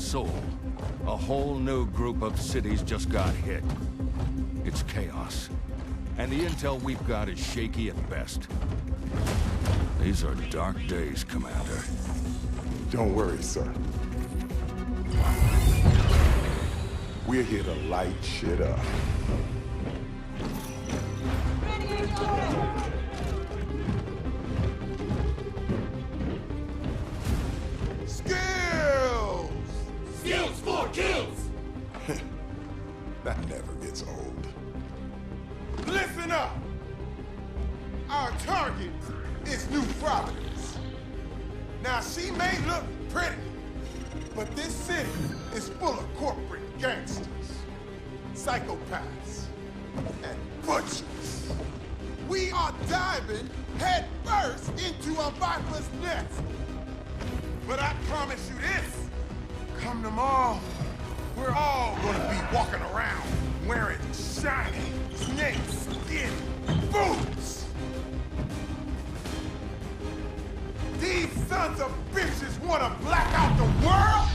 Seoul. A whole new group of cities just got hit. It's chaos. And the intel we've got is shaky at best. These are dark days, Commander. Don't worry, sir. We're here to light shit up. Skills! Skills for kills! That never gets old. Listen up! Our target is New Providence. Now, she may look pretty, but this city is full of corporate gangsters, psychopaths, and butchers. We are diving head first into a viper's nest. But I promise you this, come tomorrow, we're all gonna be walking around wearing shiny snake skin boots. These sons of bitches wanna black out the world?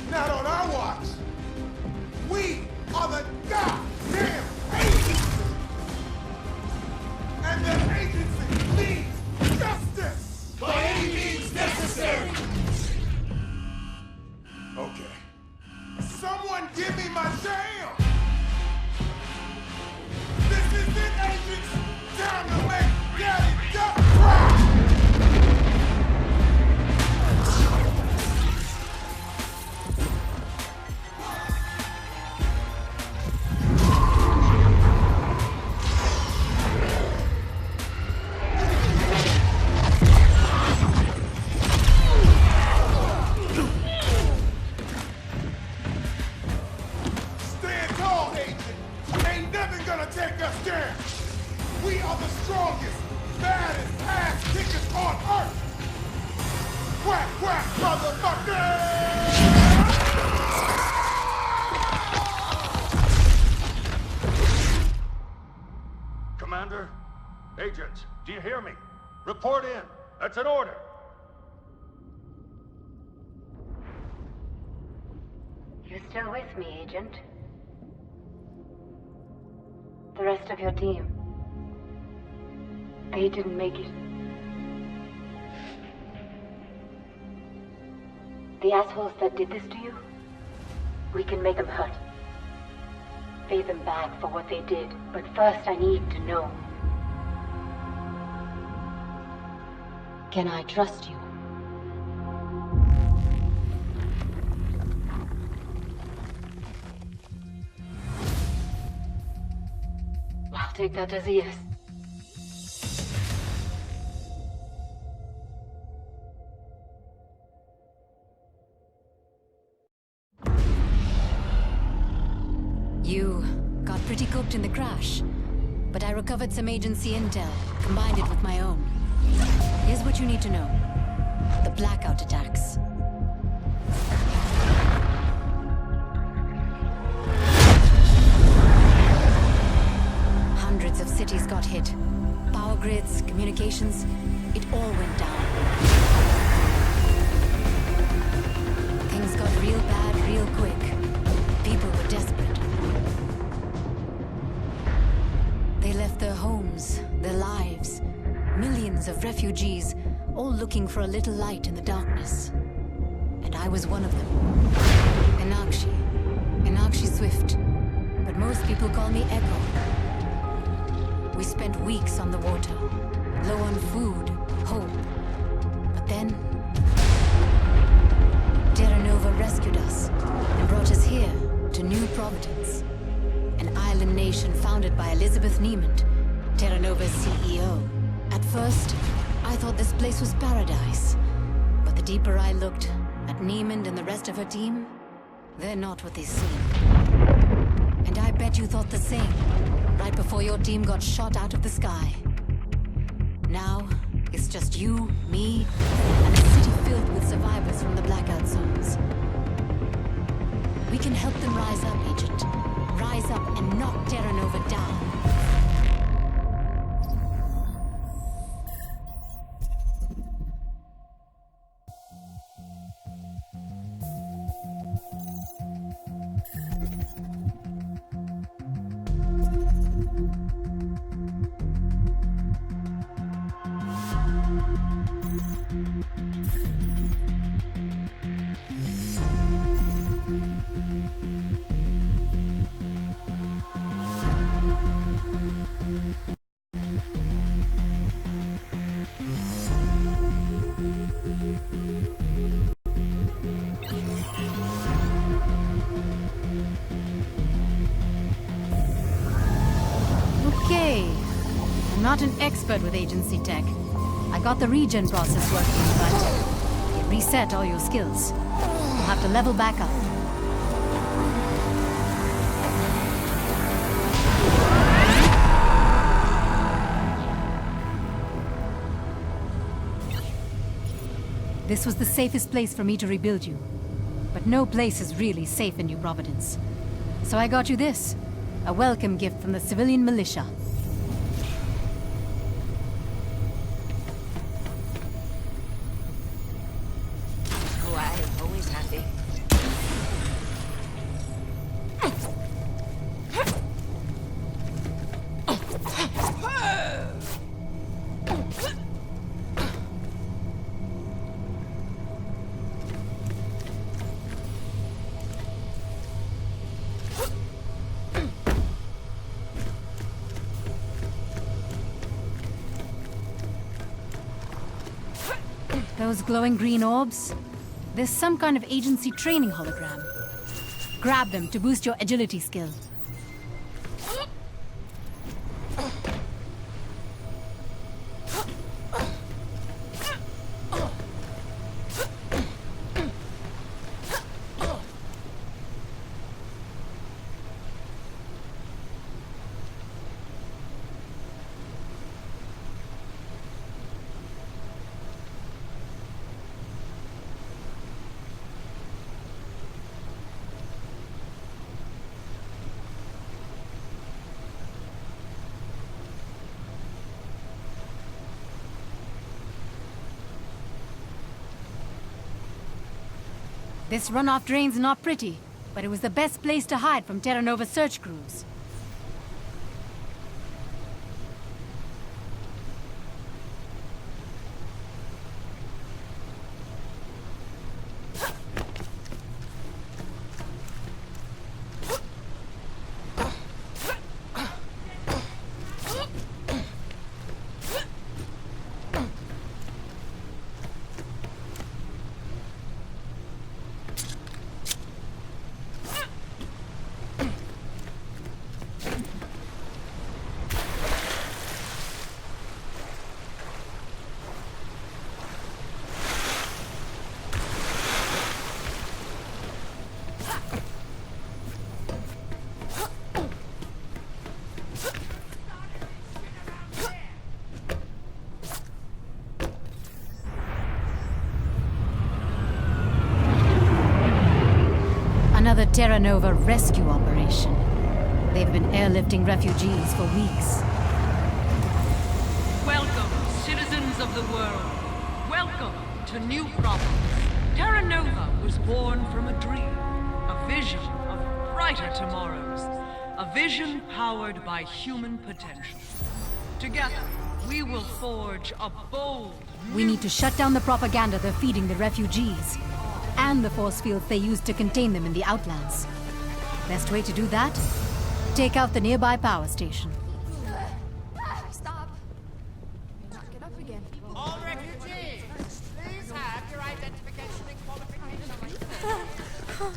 Not on our watch. We are the goddamn agents! And the agency needs justice! By any means necessary! Okay. Someone give me my jam! This is it, agents! Time to make Daddy Duck cry! Stand tall, agent! Ain't nothing gonna take us down! We are the strongest, baddest ass kickers on Earth! Quack, quack, motherfucker! Commander? Agents, do you hear me? Report in. That's an order. You still with me, Agent? The rest of your team. They didn't make it. The assholes that did this to you, we can make them hurt. Pay them back for what they did, but first I need to know. Can I trust you? I'll take that as a yes. You got pretty cooked in the crash, but I recovered some agency intel, combined it with my own. Here's what you need to know. The blackout attacks. Hundreds of cities got hit. Power grids, communications, it all went down. Things got real bad real quick. People were desperate. They left their homes, their lives. Millions of refugees, all looking for a little light in the darkness. And I was one of them. Enakshi Swift. But most people call me Echo. We spent weeks on the water, low on food, hope. But then, Terra Nova rescued us and brought us here to New Providence, an island nation founded by Elizabeth Niemand, Terra Nova's CEO. At first, I thought this place was paradise. But the deeper I looked at Niemand and the rest of her team, they're not what they seem. And I bet you thought the same, right before your team got shot out of the sky. Now, it's just you, me, and a city filled with survivors from the blackout zones. We can help them rise up, Agent. Rise up and knock Terra Nova down. not an expert with agency tech. I got the regen process working, but it reset all your skills. You'll have to level back up. This was the safest place for me to rebuild you. But no place is really safe in New Providence. So I got you this. A welcome gift from the civilian militia. Oh, I'm always happy. Those glowing green orbs? There's some kind of agency training hologram. Grab them to boost your agility skill. This runoff drain's not pretty, but it was the best place to hide from Terra Nova search crews. Another Terra Nova rescue operation. They've been airlifting refugees for weeks. Welcome, citizens of the world. Welcome to New Providence. Terra Nova was born from a dream, a vision of brighter tomorrows, a vision powered by human potential. Together, we will forge a bold... We need to shut down the propaganda they're feeding the refugees, and the force fields they use to contain them in the Outlands. Best way to do that? Take out the nearby power station. Stop. Get up again. All refugees, please have your identification and qualifications.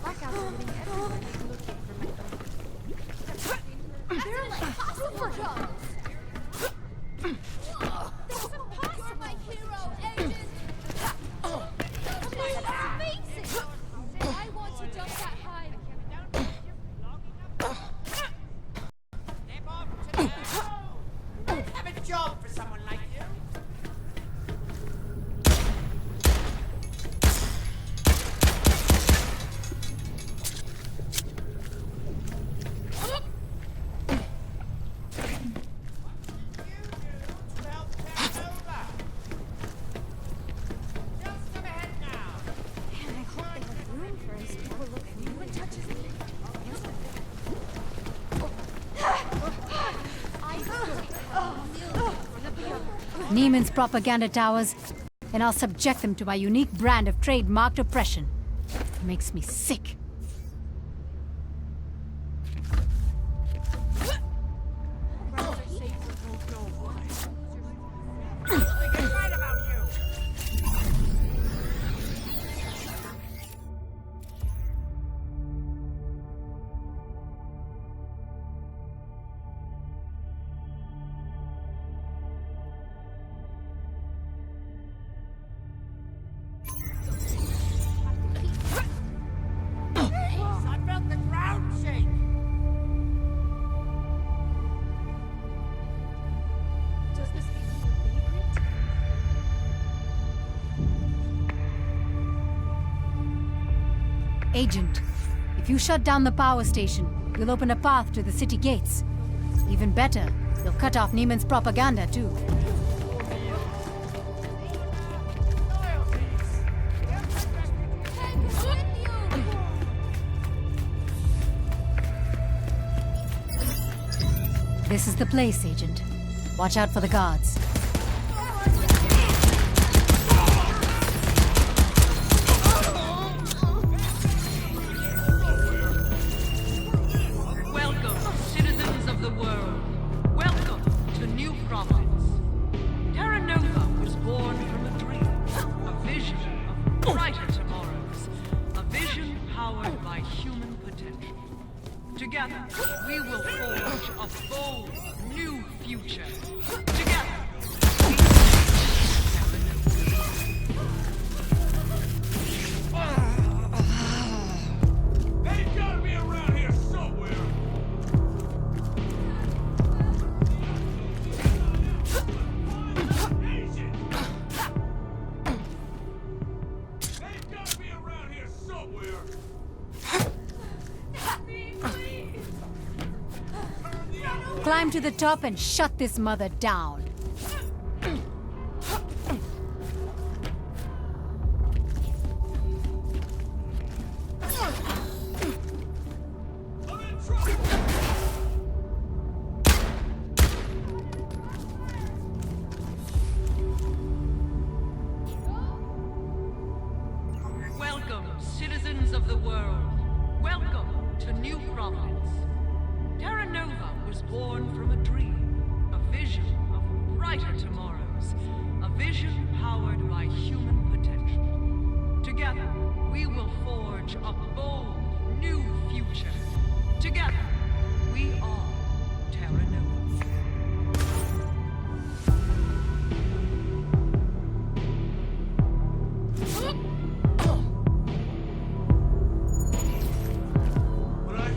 Back out there getting everyone looking for me. They're like possible jobs. There's impossible, my hero, agent! Amazing! I want to jump that high. Step off to the... Have a job for someone like you. Neiman's propaganda towers, and I'll subject them to my unique brand of trademarked oppression. It makes me sick. Agent, if you shut down the power station, you'll open a path to the city gates. Even better, you'll cut off Neiman's propaganda, too. This is the place, Agent. Watch out for the guards. Welcome, citizens of the world. Welcome to New Providence. Terra Nova was born from a dream, a vision of brighter tomorrows, a vision powered by human potential. Together, we will forge a bold, new future. Together, we They've got to be around here somewhere. They've got to be around here somewhere. Climb to the top and shut this mother down. welcome, citizens of the world. Welcome to New Providence. Terra Nova was born from a dream, a vision of brighter tomorrows, a vision powered by human potential. Together, we will forge a bold, new future. Together, we are Terra Nova.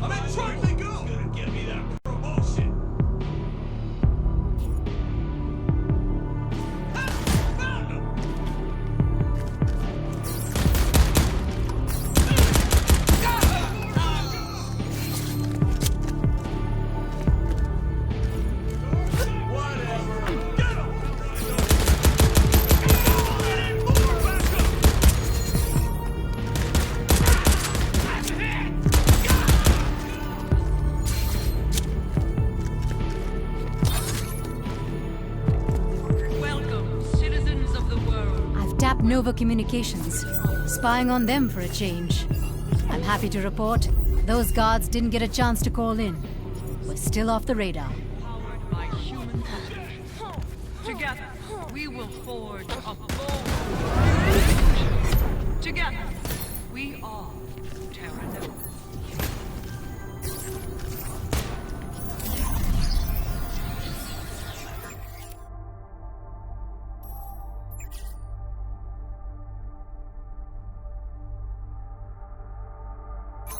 I'm in trouble. Who's gonna give me that promotion? Found him. Whatever. Get him. More backup. Welcome, citizens of the world. I've tapped Nova Communications, spying on them for a change. I'm happy to report those guards didn't get a chance to call in. We're still off the radar. Powered by human potential. Together, we will forge a bold new future. Together, we are Terra Nova.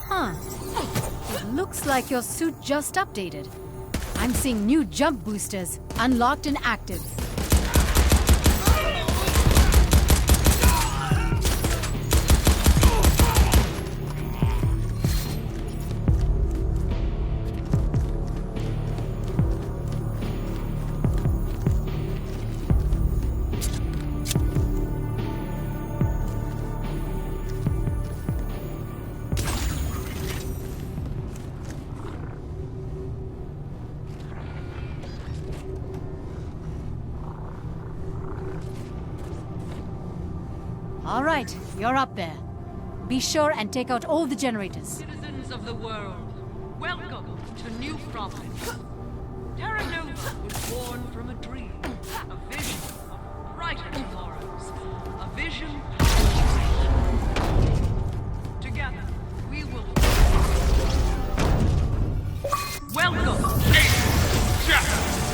Huh. It looks like your suit just updated. I'm seeing new jump boosters, unlocked and active. All right, you're up there. Be sure and take out all the generators. Citizens of the world, welcome to New Providence. Terra Nova was born from a dream, a vision of brighter tomorrows, a vision together we will. Welcome.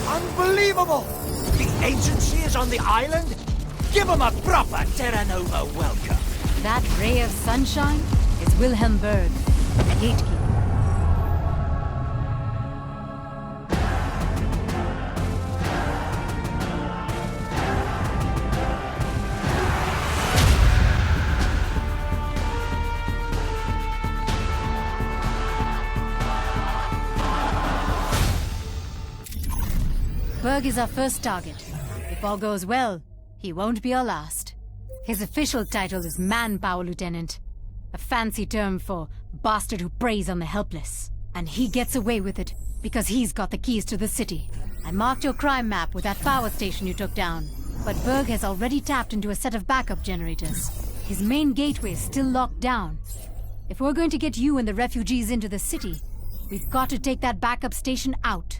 Unbelievable! The agency is on the island? Give them a proper Terra Nova welcome. That ray of sunshine is Wilhelm Berg, the gatekeeper. Berg is our first target. If all goes well, he won't be our last. His official title is Manpower Lieutenant, a fancy term for bastard who preys on the helpless. And he gets away with it because he's got the keys to the city. I marked your crime map with that power station you took down, but Berg has already tapped into a set of backup generators. His main gateway is still locked down. If we're going to get you and the refugees into the city, we've got to take that backup station out.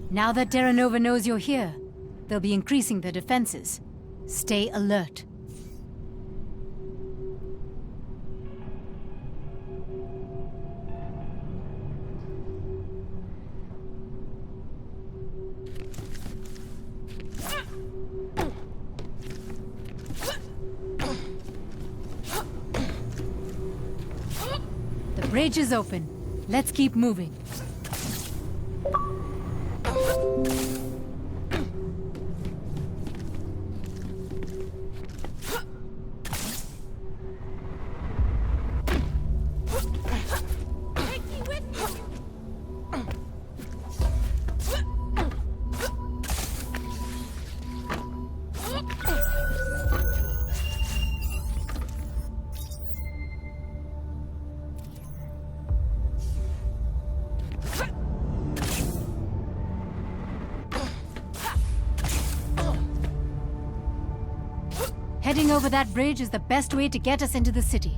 Now that Terra Nova knows you're here, they'll be increasing their defenses. Stay alert. The bridge is open. Let's keep moving. Heading over that bridge is the best way to get us into the city.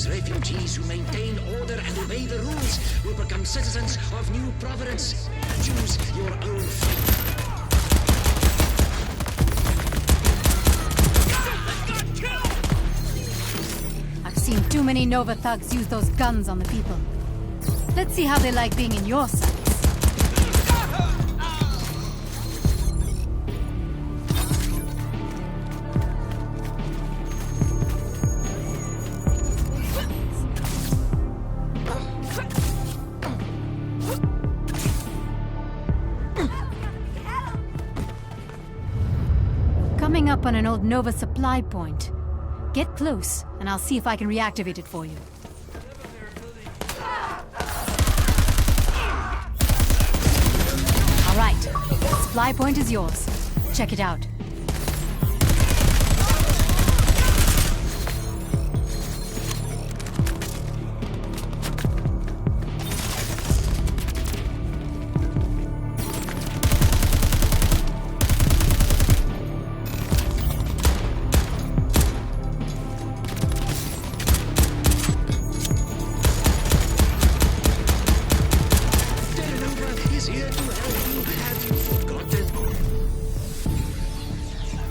Refugees who maintain order and obey the rules will become citizens of New Providence. Choose your own fate. I've seen too many Nova thugs use those guns on the people. Let's see how they like being in your sights. Coming up on an old Nova supply point. Get close, and I'll see if I can reactivate it for you. All right, the supply point is yours. Check it out.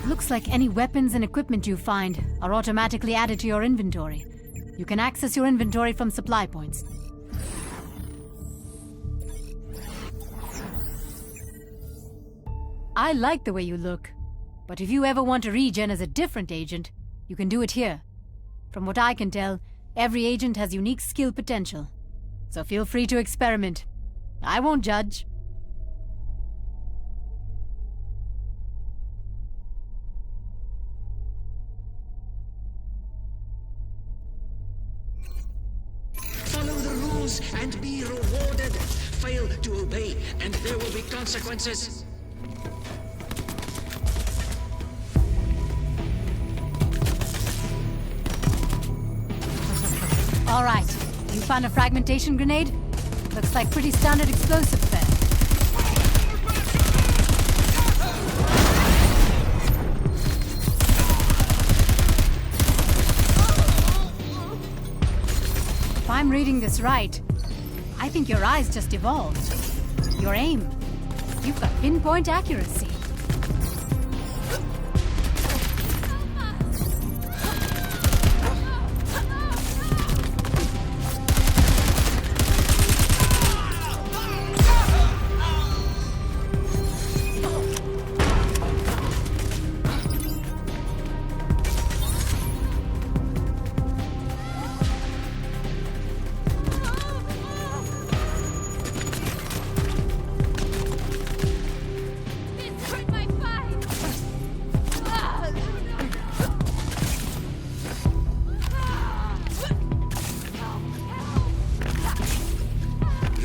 Looks like any weapons and equipment you find are automatically added to your inventory. You can access your inventory from supply points. I like the way you look, but if you ever want to regen as a different agent, you can do it here. From what I can tell, every agent has unique skill potential. So feel free to experiment. I won't judge. And be rewarded. Fail to obey, and there will be consequences. All right, you found a fragmentation grenade? Looks like pretty standard explosive fare. getting this right. I think your eyes just evolved. Your aim. You've got pinpoint accuracy.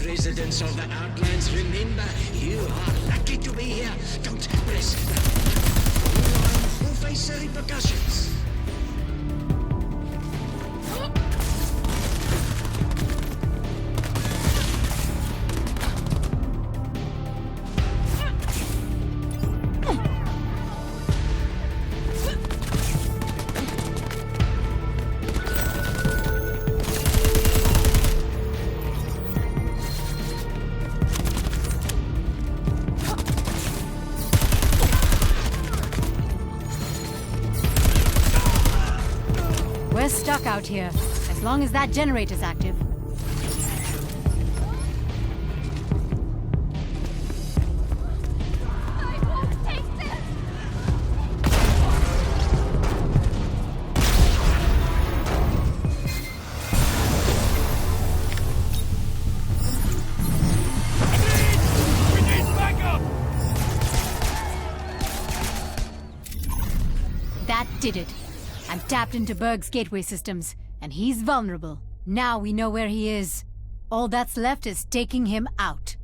Residents of the Outlands, remember, you are lucky to be here. Don't press. You'll face the repercussions. We're stuck out here, as long as that generator's active. I won't take this! We need backup! That did it. I'm tapped into Berg's gateway systems, and he's vulnerable. Now we know where he is. All that's left is taking him out.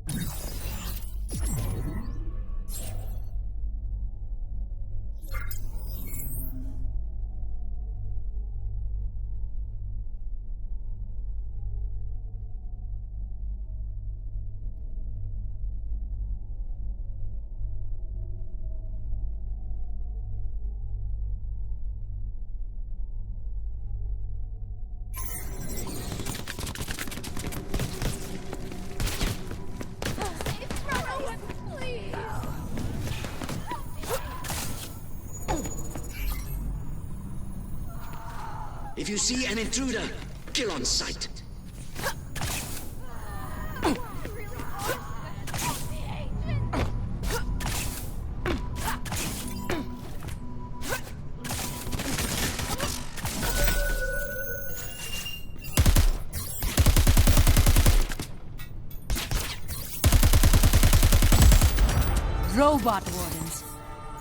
If you see an intruder, kill on sight. Robot wardens.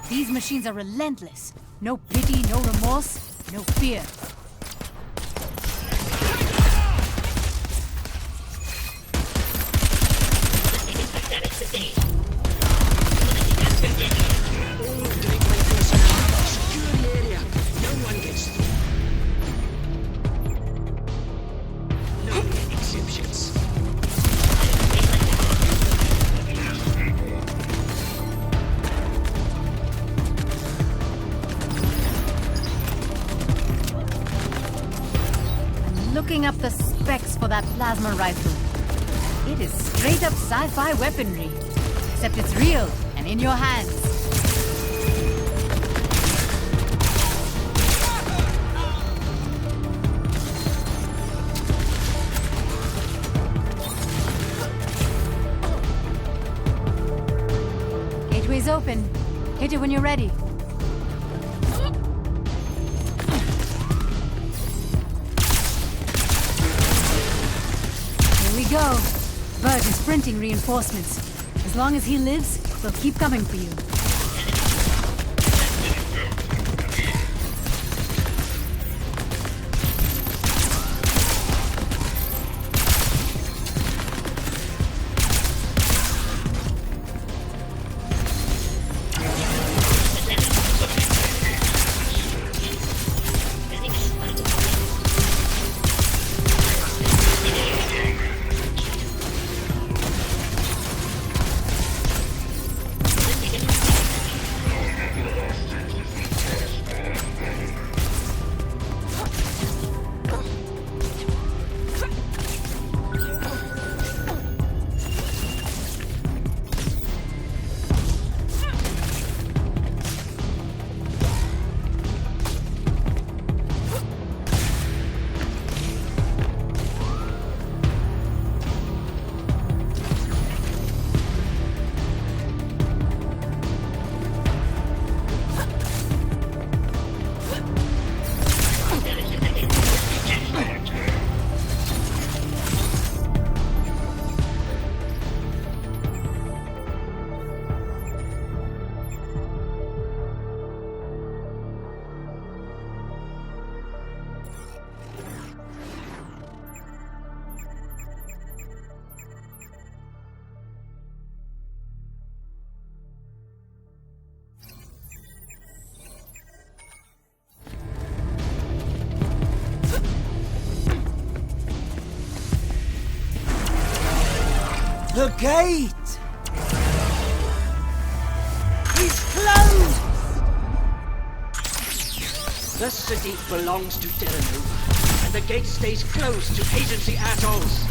These machines are relentless. No pity, no remorse, no fear. Looking up the specs for that plasma rifle. It is straight up sci-fi weaponry. Except it's real and in your hands. Gateway's open. Hit it when you're ready. Here we go. Berg is sprinting reinforcements. As long as he lives, they'll keep coming for you. gate! He's closed! The city belongs to Terra Nova, and the gate stays closed to agency assholes.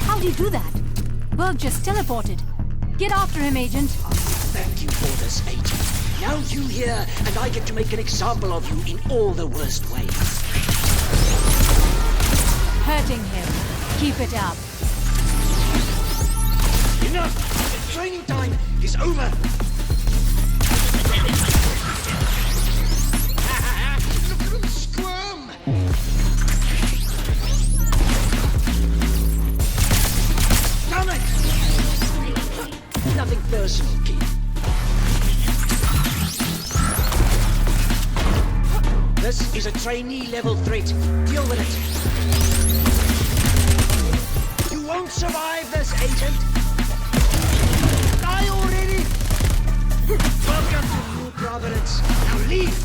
How'd you do that? Berg just teleported. Get after him, Agent. Thank you for this, Agent. Now you here, and I get to make an example of you in all the worst ways. Hurting him. Keep it up. Enough! The training time is over! Look at him squirm! Damn it! Nothing personal, kid. This is a trainee-level threat. Deal with it. You won't survive this, Agent! Die already! Welcome to New Providence. Now leave!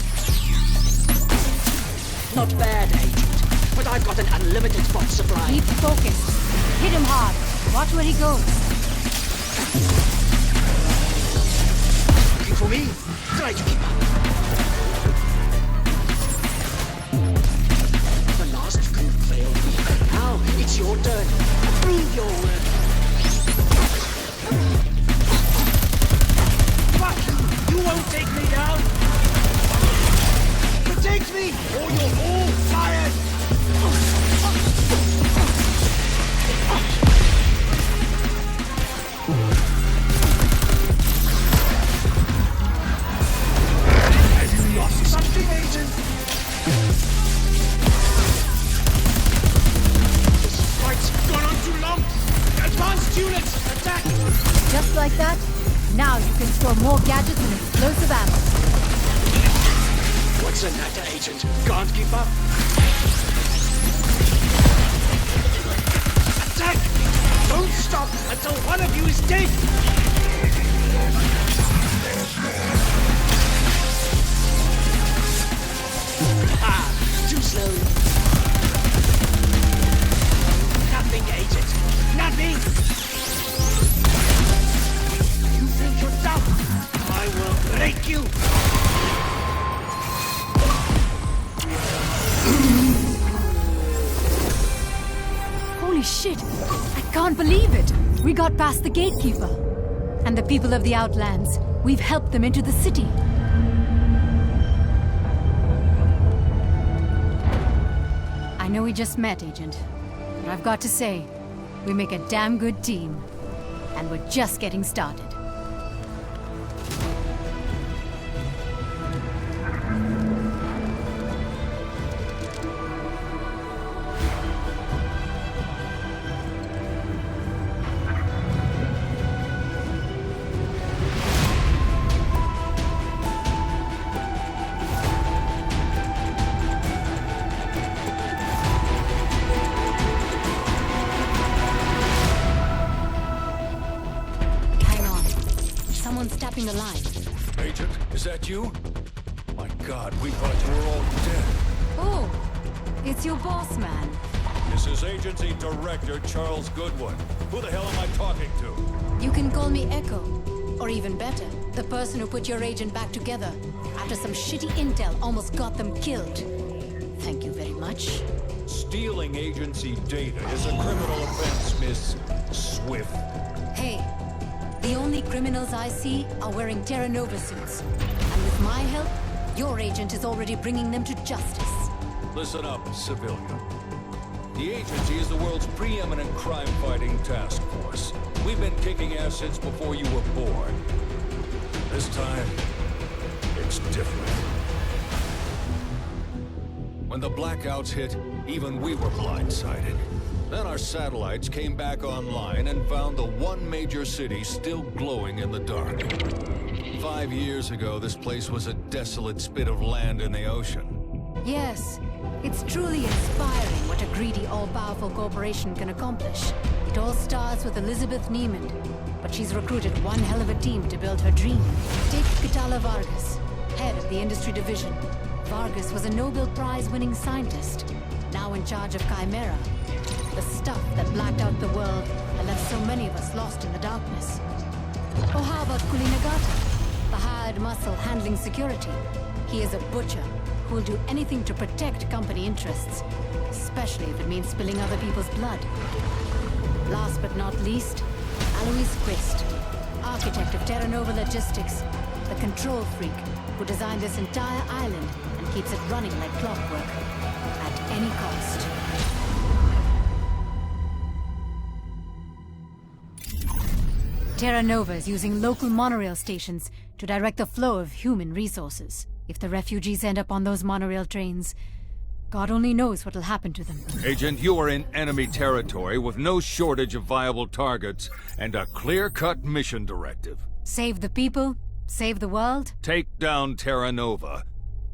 Not bad, Agent, but I've got an unlimited bot supply. Keep focused. Hit him hard. Watch where he goes. Looking for me? Try to keep up. The last group failed me. Now it's your turn. Prove your worth. Fuck you! You won't take me down! Protect me, or you're all fired! Have you lost something, Agent? This fight's gone on too long! Advanced units, attack! Just like that, now you can store more gadgets and explosive ammo. What's the matter, Agent? Can't keep up? Attack! Don't stop until one of you is dead! Ah, too slow. Nothing, Agent. Nothing! You think you're tough? I will break you! Holy shit! I can't believe it! We got past the gatekeeper. And the people of the Outlands. We've helped them into the city. I know we just met, Agent. But I've got to say, we make a damn good team. And we're just getting started. Tapping the line. Agent, is that you? My God, we thought you were all dead. Oh, it's your boss, man. This is Agency Director Charles Goodwin. Who the hell am I talking to? You can call me Echo. Or even better, the person who put your agent back together after some shitty intel almost got them killed. Thank you very much. Stealing agency data is a criminal offense, Miss Swift. Hey, the only criminals I see are wearing Terra Nova suits. And with my help, your agent is already bringing them to justice. Listen up, civilian. The agency is the world's preeminent crime-fighting task force. We've been kicking ass since before you were born. This time, it's different. When the blackouts hit, even we were blindsided. Then our satellites came back online and found the one major city still glowing in the dark. 5 years ago, this place was a desolate spit of land in the ocean. Yes, it's truly inspiring what a greedy, all-powerful corporation can accomplish. It all starts with Elizabeth Niemand, but she's recruited one hell of a team to build her dream. Take Catala Vargas, head of the industry division. Vargas was a Nobel Prize-winning scientist. now in charge of Chimera. The stuff that blacked out the world and left so many of us lost in the darkness. Or how about Kulinagata, the hired muscle handling security? He is a butcher who will do anything to protect company interests, especially if it means spilling other people's blood. Last but not least, Alois Quist, architect of Terra Nova Logistics, the control freak who designed this entire island and keeps it running like clockwork, at any cost. Terra Nova is using local monorail stations to direct the flow of human resources. If the refugees end up on those monorail trains, God only knows what'll happen to them. Agent, you are in enemy territory with no shortage of viable targets and a clear-cut mission directive. Save the people, save the world. Take down Terra Nova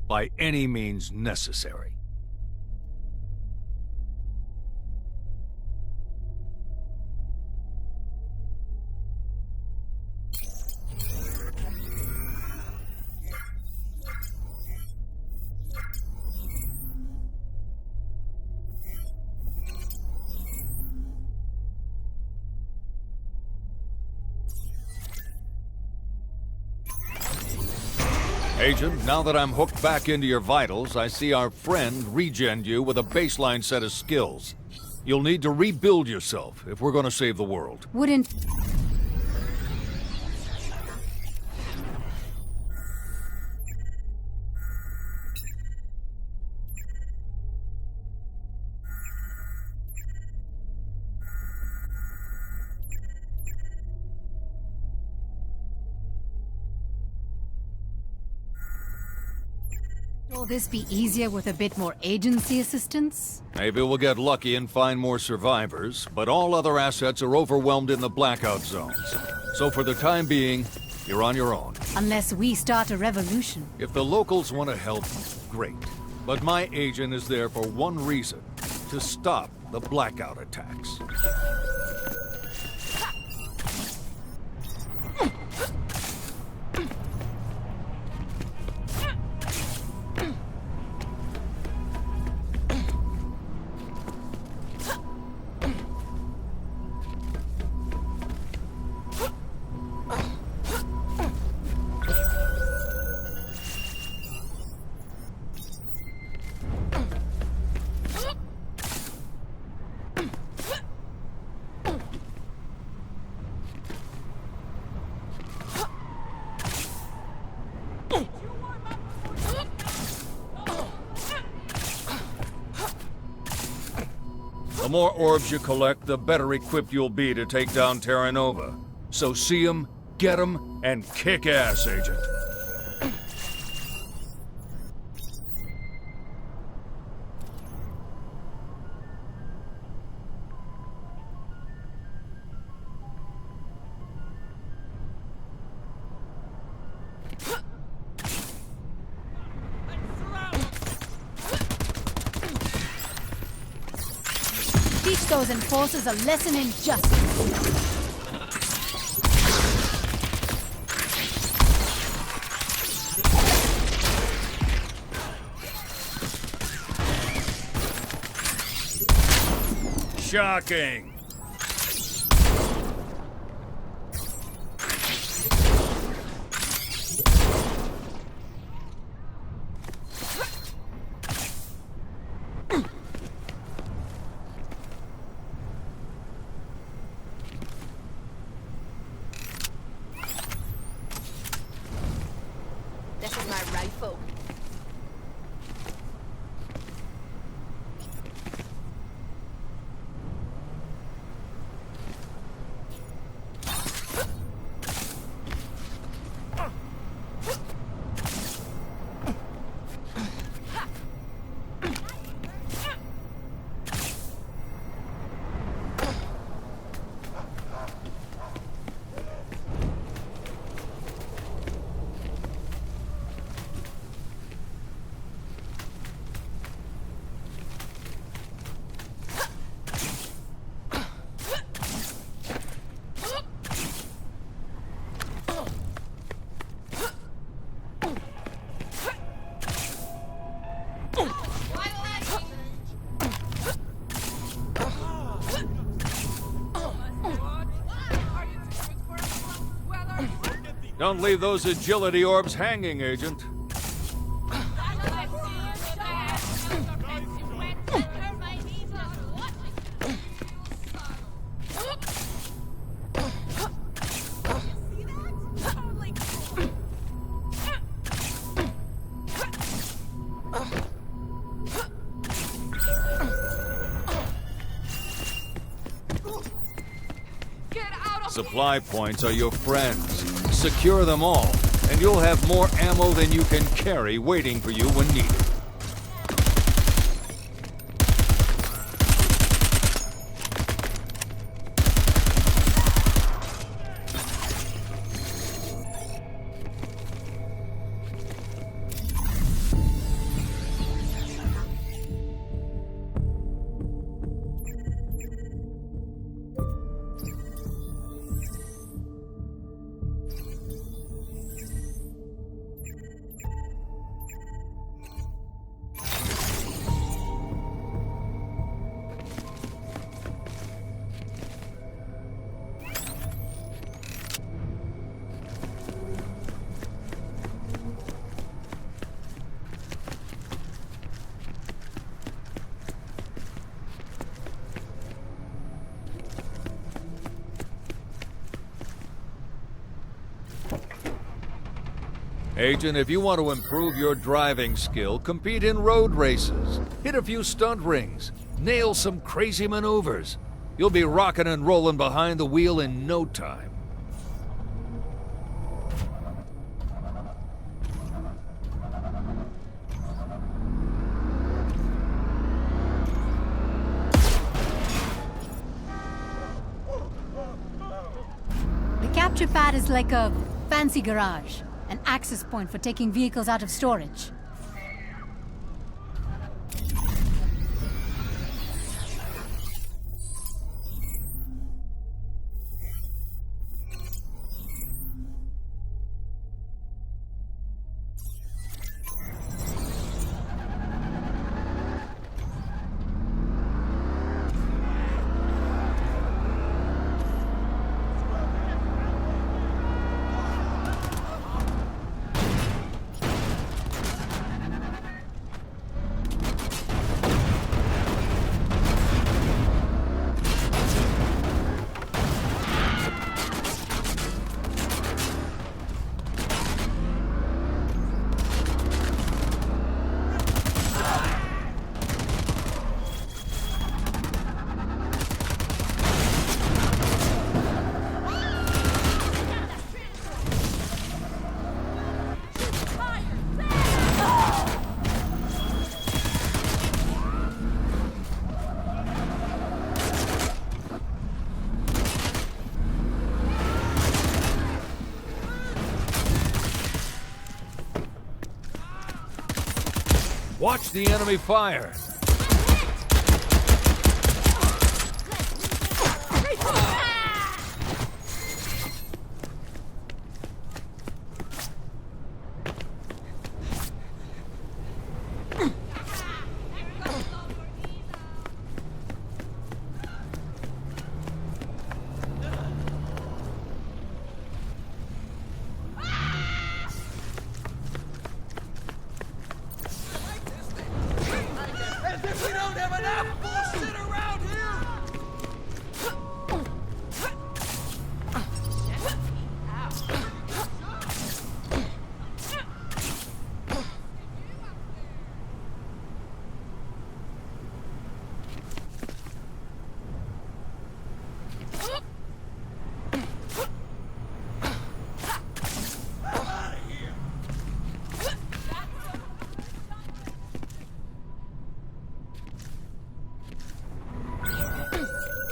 by any means necessary. Agent, now that I'm hooked back into your vitals, I see our friend regened you with a baseline set of skills. You'll need to rebuild yourself if we're going to save the world. Wouldn't... Will this be easier with a bit more agency assistance? Maybe we'll get lucky and find more survivors, but all other assets are overwhelmed in the blackout zones. So for the time being, you're on your own. Unless we start a revolution. If the locals want to help, great. But my agent is there for one reason: to stop the blackout attacks. The more orbs you collect, the better equipped you'll be to take down Terra Nova. So see 'em, get 'em, and kick ass, Agent. Teach those enforcers a lesson in justice. Shocking! This is my rifle. Don't leave those agility orbs hanging, Agent. Supply points are your friends. Secure them all, and you'll have more ammo than you can carry waiting for you when needed. Agent, if you want to improve your driving skill, compete in road races. Hit a few stunt rings. Nail some crazy maneuvers. You'll be rocking and rolling behind the wheel in no time. The capture pad is like a fancy garage. An access point for taking vehicles out of storage. Watch the enemy fire.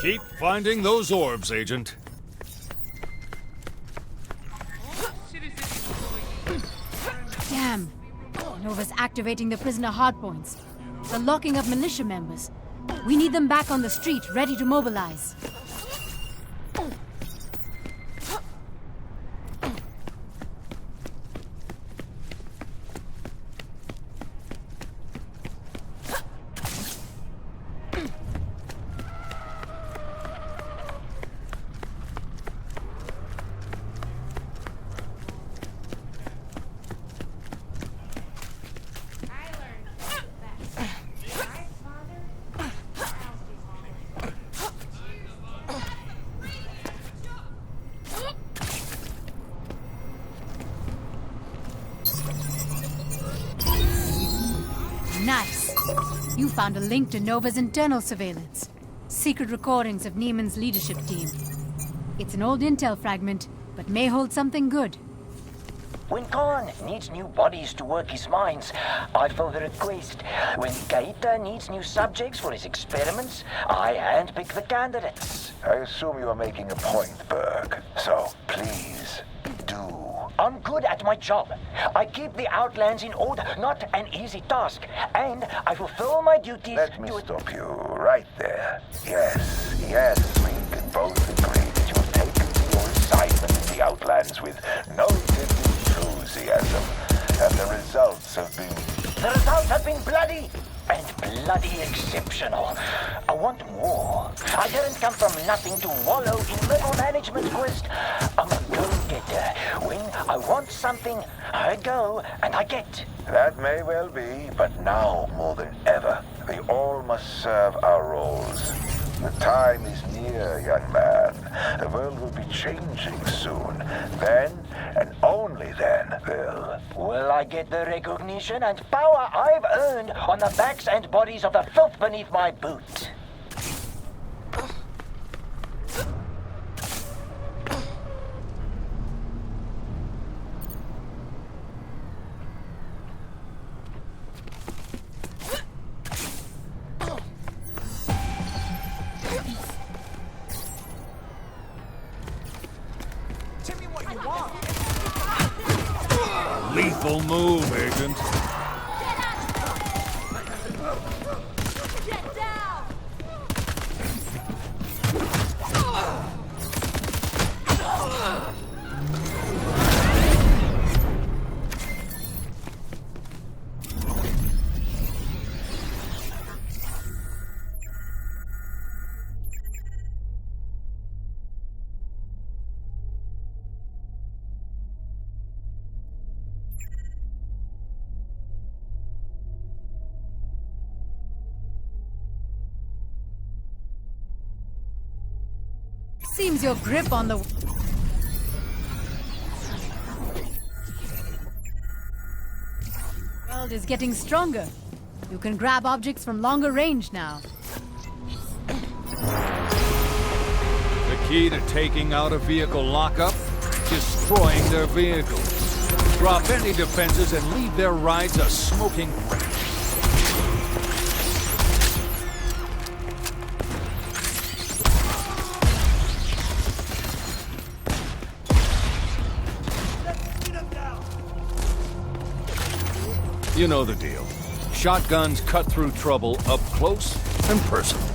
Keep finding those orbs, Agent. Damn. Nova's activating the prisoner hardpoints. They're locking up militia members. We need them back on the street, ready to mobilize. You found a link to Nova's internal surveillance. Secret recordings of Neiman's leadership team. It's an old intel fragment, but may hold something good. When Khan needs new bodies to work his mines, I fill the request. When Gaeta needs new subjects for his experiments, I handpick the candidates. I assume you are making a point, Berg. So, please, do. I'm good at my job. I keep the Outlands in order, not an easy task. And I fulfill my duties. Let me stop you right there. Yes, we can both agree that you have taken your assignment in the Outlands with no enthusiasm, and the results have been bloody! And bloody exceptional. I want more. I didn't come from nothing to wallow in middle management quest. I'm a go-getter. When I want something, I go and I get. That may well be, but now more than ever, we all must serve our roles. The time is near, young man. The world will be changing soon. Then, and only then, will I get the recognition and power I've earned on the backs and bodies of the filth beneath my boot. Lethal move, Agent. Get down! Seems your grip on the world is getting stronger. You can grab objects from longer range now. The key to taking out a vehicle lockup? Destroying their vehicles. Drop any defenses and leave their rides a smoking wreck. You know the deal. Shotguns cut through trouble up close and personal.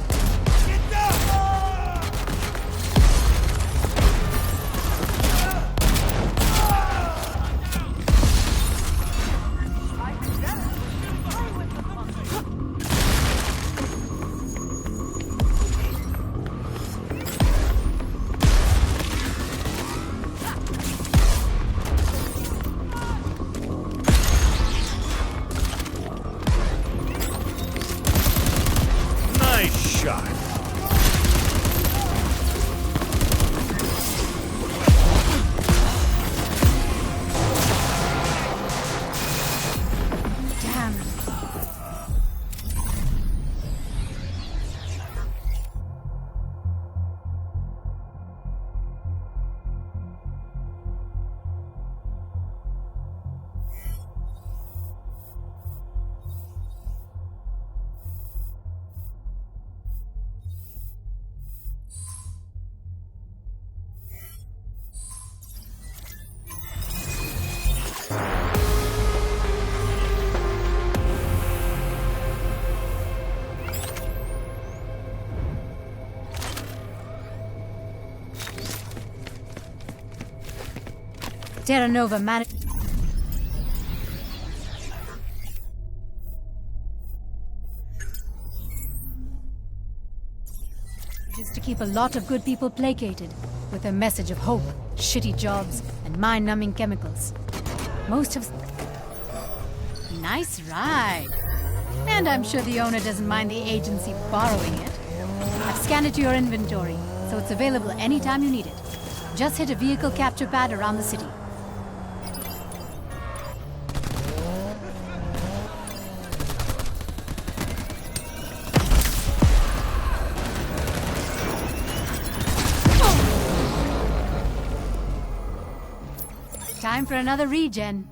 Terra Nova managed to keep a lot of good people placated with a message of hope, shitty jobs, and mind-numbing chemicals. Most have... Nice ride. And I'm sure the owner doesn't mind the agency borrowing it. I've scanned it to your inventory, so it's available anytime you need it. Just hit a vehicle capture pad around the city. Time for another regen.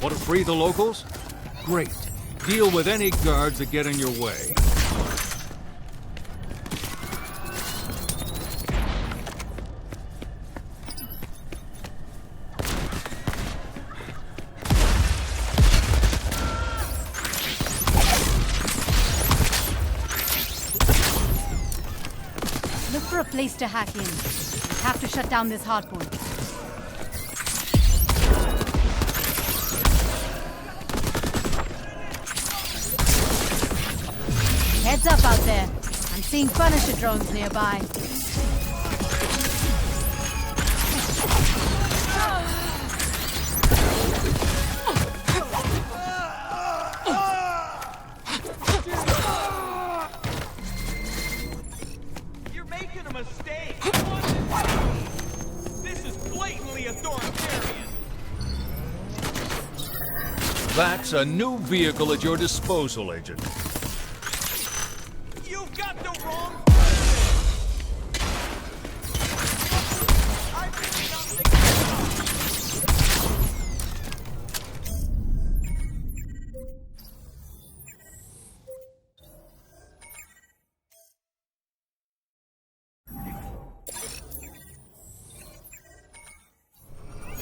Want to free the locals? Great. Deal with any guards that get in your way. Look for a place to hack in. We have to shut down this hardpoint. Heads up out there. I'm seeing Punisher drones nearby. You're making a mistake. This is blatantly authoritarian. That's a new vehicle at your disposal, Agent. You've got the wrong.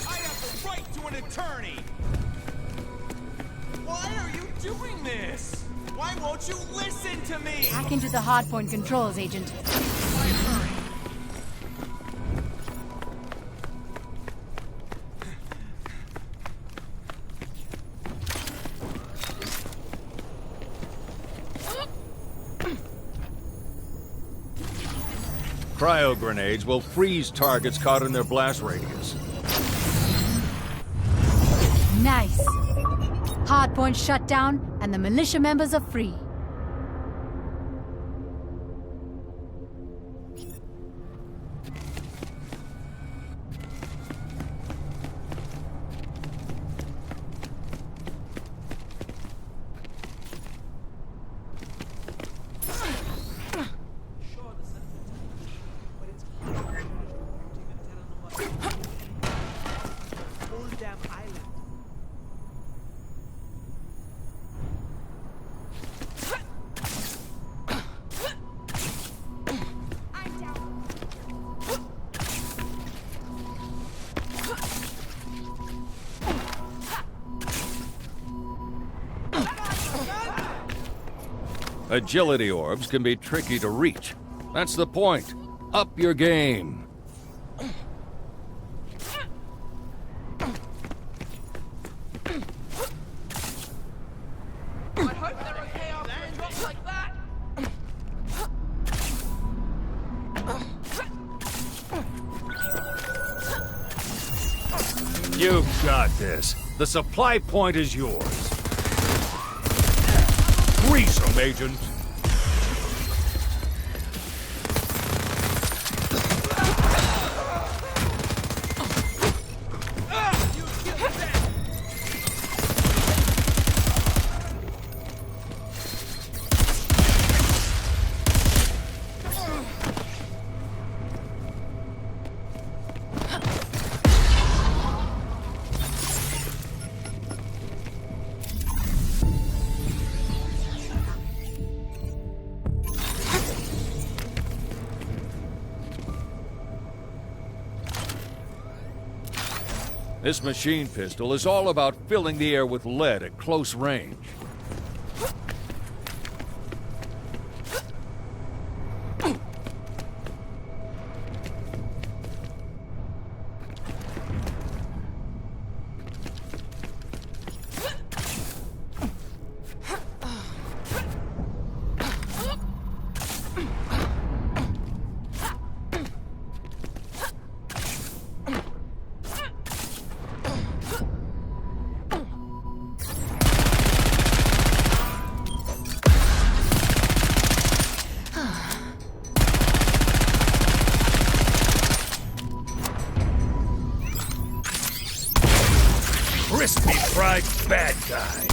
I have the right to an attorney. Why are you doing this? Why won't you listen to me? Hack into the hardpoint controls, Agent. Cryo grenades will freeze targets caught in their blast radius. Nice. Hardpoint shut down, and the militia members are free. Agility orbs can be tricky to reach. That's the point. Up your game. I hope they're okay after a drop like that. You've got this. The supply point is yours. Freeze them, Agent. This machine pistol is all about filling the air with lead at close range. Crispy fried bad guy.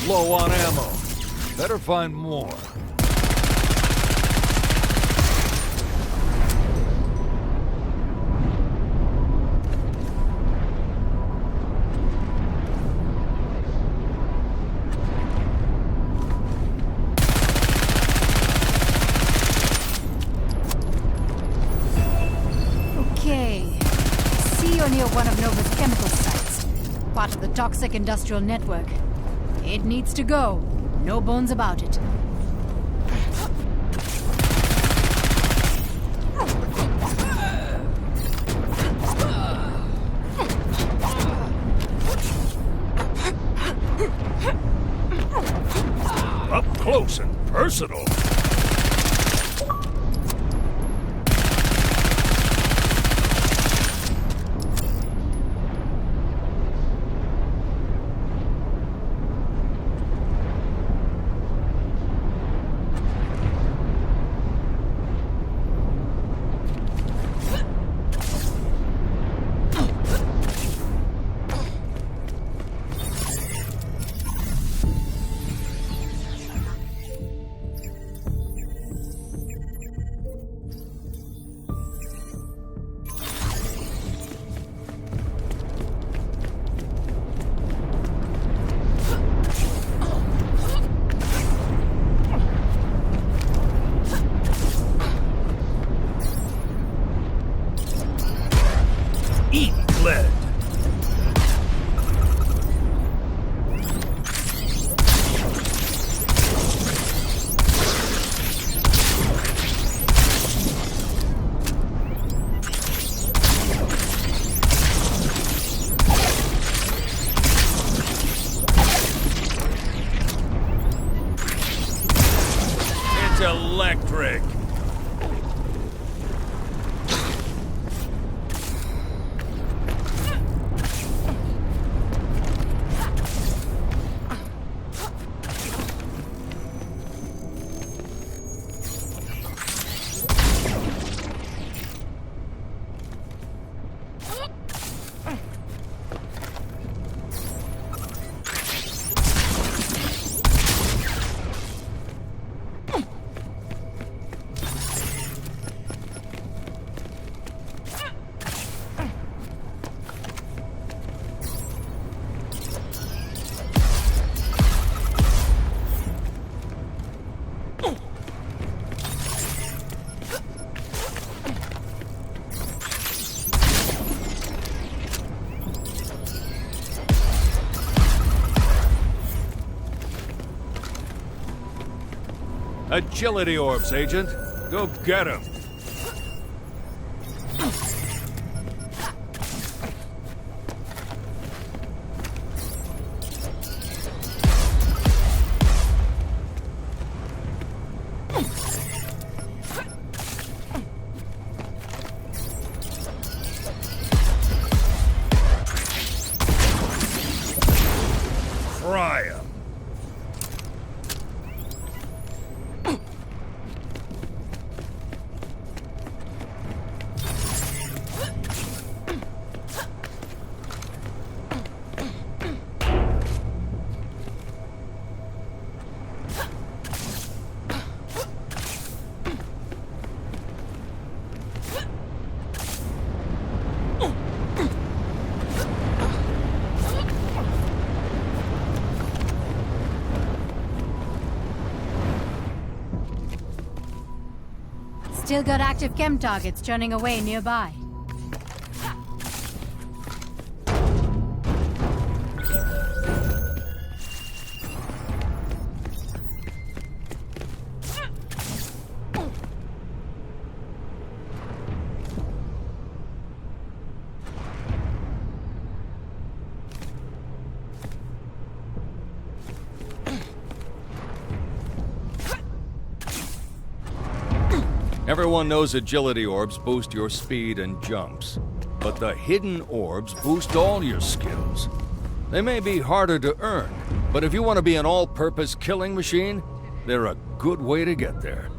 Low on ammo. Better find more. Okay. See you're near one of Nova's chemical sites. Part of the toxic industrial network. It needs to go. No bones about it. Up close and personal. Eat lead. It's electric. Agility orbs, Agent. Go get him. Fry him. Still got active chem targets churning away nearby. Everyone knows agility orbs boost your speed and jumps, but the hidden orbs boost all your skills. They may be harder to earn, but if you want to be an all-purpose killing machine, they're a good way to get there.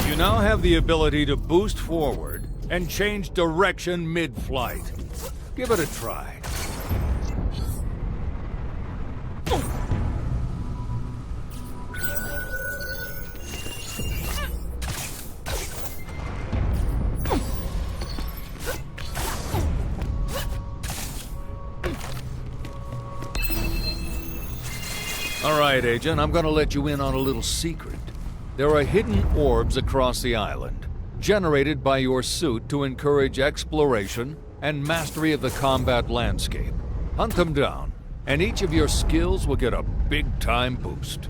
You now have the ability to boost forward and change direction mid-flight. Give it a try. All right, Agent, I'm gonna let you in on a little secret. There are hidden orbs across the island, generated by your suit to encourage exploration and mastery of the combat landscape. Hunt them down, and each of your skills will get a big-time boost.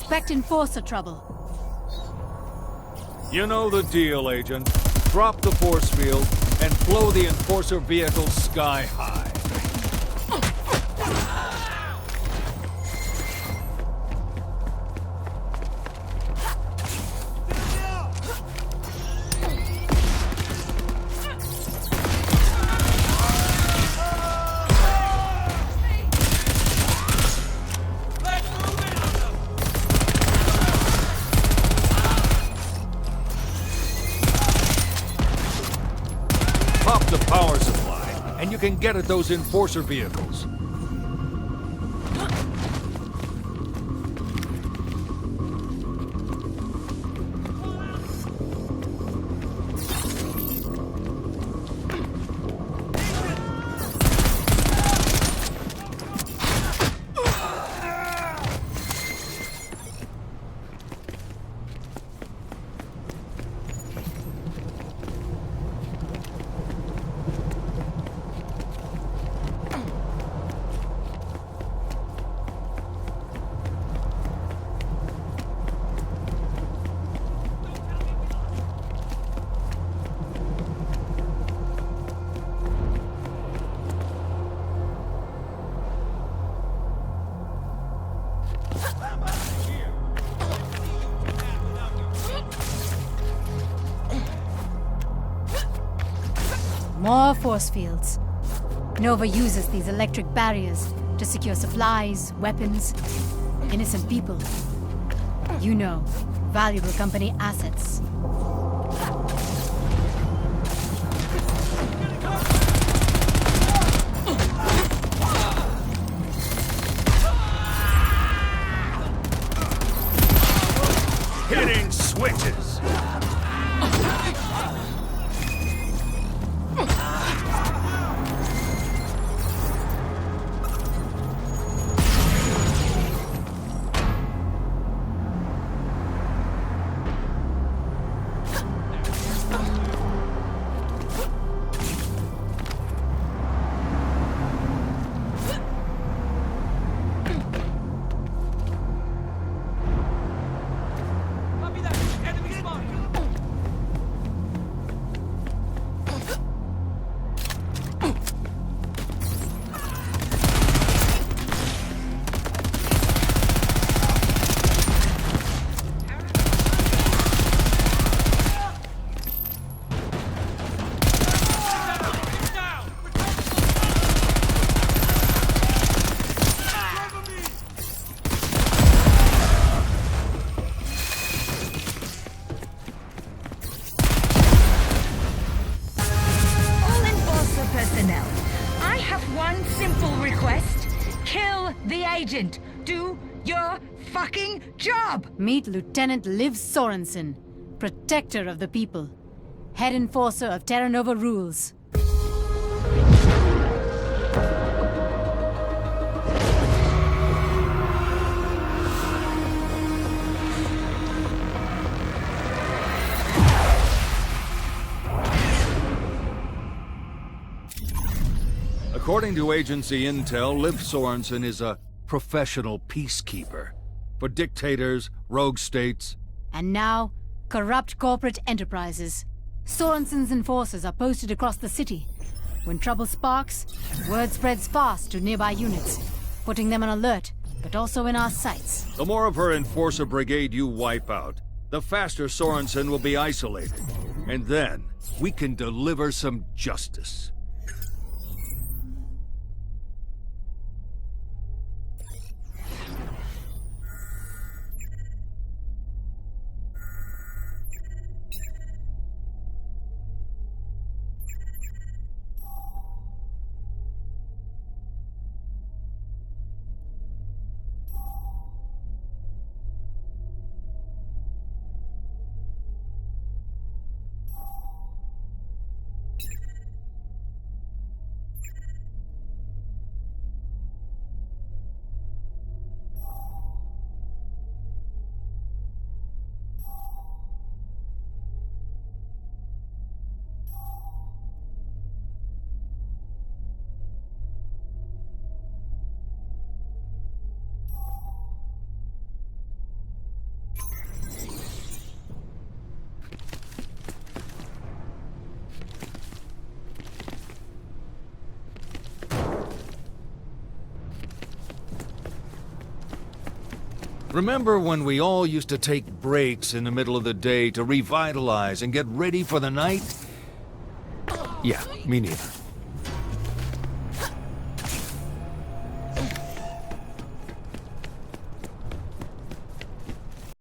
Expect Enforcer trouble. You know the deal, Agent. Drop the force field and blow the Enforcer vehicle sky high. Pop the power supply, and you can get at those Enforcer vehicles. More force fields. Nova uses these electric barriers to secure supplies, weapons, innocent people. You know, valuable company assets. agent. Do your fucking job! Meet Lieutenant Liv Sorensen, protector of the people, head enforcer of Terra Nova rules. According to agency intel, Liv Sorensen is a professional peacekeeper for dictators, rogue states, And now, corrupt corporate enterprises. Sorensen's enforcers are posted across the city. When trouble sparks, word spreads fast to nearby units, putting them on alert, but also in our sights. The more of her enforcer brigade you wipe out, the faster Sorensen will be isolated. And then, we can deliver some justice. Remember when we all used to take breaks in the middle of the day to revitalize and get ready for the night? Yeah, me neither.